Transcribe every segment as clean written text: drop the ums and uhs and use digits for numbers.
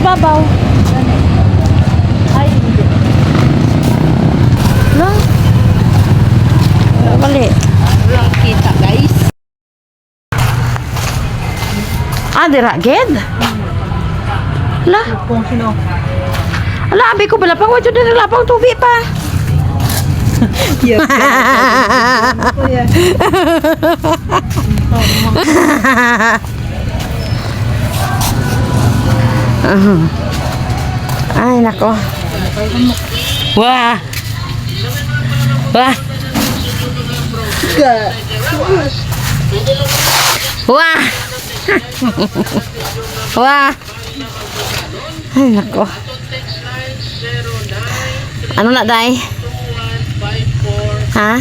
babaw. Ay, hindi. No? Mali. Walang kita, guys. Ah, dira, ged? La? Kung sino? Ala, abi ko balapang. Wadyo na nalapang tubi pa. Yes. Ay, nako. Wah. Wah. Wah. Wah. Ay, nako. Ano na, Day? Ha?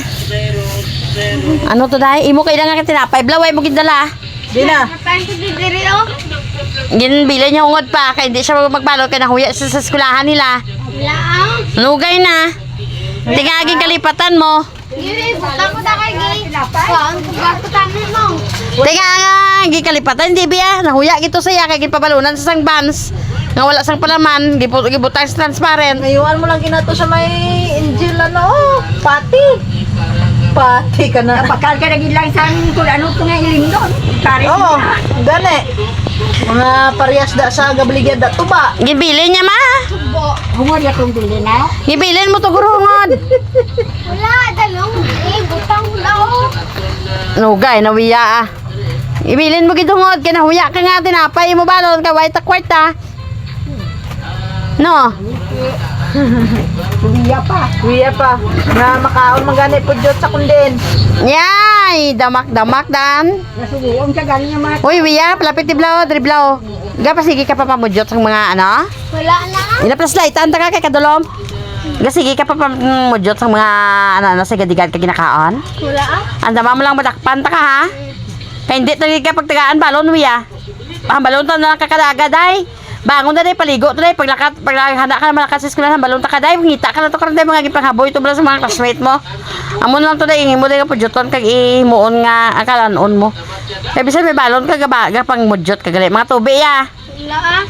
Ano to, Day? Imo kayo nga tinapay. Blaway mo gindala. Di na. Ginbili niya ungod pa. Kaya hindi siya magbalot. Kaya nahuya sa skulahan nila. Nugay na. Tingaging kalipatan mo. Teka nga, gikalipatan, hindi biya. Nahuya gito saya, kaya gipabalunan sa sang bans. Nga wala sang palaman, gibutang sa transparent. Ngayuan mo lang ginato sa may Angel, pati. Pati ka na. Kapakal ka naging lang sa amin kung ano ito nga ilim doon. Oo, gani. Mga parehas da sa gabaligyan da tuba. Gibili niya ma. Humor ya kung dili na. Gibilin mo to gurungod. Wala, dalong. Butang daw. Nugay, nawiya ah. Ibilin mo gidungod, kaya nahuya ka nga tinapay mo balon, kaya white kwarta. No? Wiya pa. Na makaon magani po Diyos sa kundin. Yay! Damak-damak dan. Nasubuong siya galing yung mga. Uy, wiya, palapit tiblaw, driblaw. Sige ka pa pamudjot sa mga ano? Wala na. Inaplas lightan ta ka kay kadulom. Sige ka pa pamudjot sa mga ano sa gadigad ka ginakaon. Wala ah. Anda mo lang madakpan ta ka ha. Kaya hindi talaga ka pagtagaan balon wiya. Balon to na kakadaga day. Bangon na day paligo to day paghanda ka na malakas sa eskwelahan balon ta ka day ngita ka na to karon day mga gipanghaboy to bala sa mga classmate mo. Amon lang to day ingimo day ka pudyoton kag imuon nga akalanon mo. Kaya bisan may balon ka ga pang mudjot ka gali mga tubi ya. Wala ah.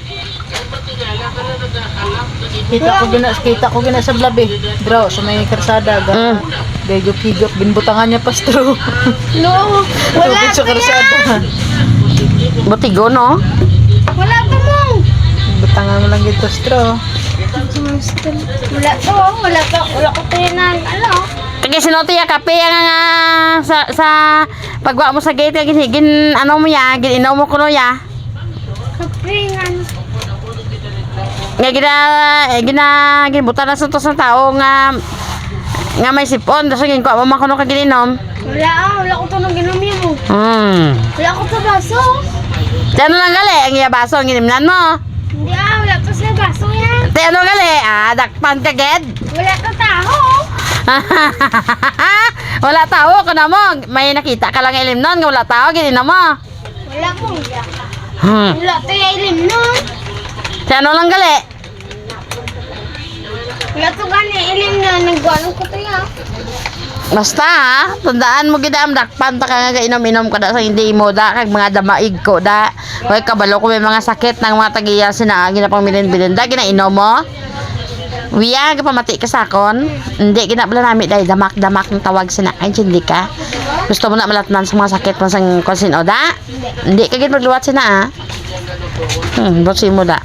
Kita ko gina sa blabi. Bro, sa may karsada ga. Gayok-higop binbutangan niya pastro. No. Wala Tubig sa pa yan. karsada. Butigo no. Wala pa mo. Butangan mo lang gito straw. Wala to. Wala ko tinan. Ano? Kaya sinuti ya kape nga sa pagwa mo sa gate gin ano mo ya gin inaw mo kuno ya. Kapringan. Nga ginabutan na sa tao nga may sipon daso gin ko mo makuno ka gininom. Wala ah. Wala ko to nang ginamya mo. Wala ko to baso. Ano lang gali ang iya baso ang ginimnan mo. Hindi ah. Wala to sa baso yan. Ano gali dakpan ka ged. Wala to taho. Wala tao ko na mo. May nakita ka lang ilim nun nga wala tao gininom mo. Wala mo. Wala to yung ilim nun. Ano lang gali. Wala to gani ilim na. Nagwalong ko to yan. Basta ha, tandaan mo gid am dakpan ta ka nga inom-inom ka da sa hindi mo da kag mga damaig ko da. Hoy kabalo ko may mga sakit ng mga tagiya sinaagi na pang bilin-bilin da ginainom mo. Wiya, pamati ka sakon. Hindi, ginabala namin dahil damak-damak ng tawag sina. Ay, hindi ka. Gusto mo na malatnan sa mga sakit mo sa konsin o da? Hindi, kagit magluwat sina ah. Bosi mo da.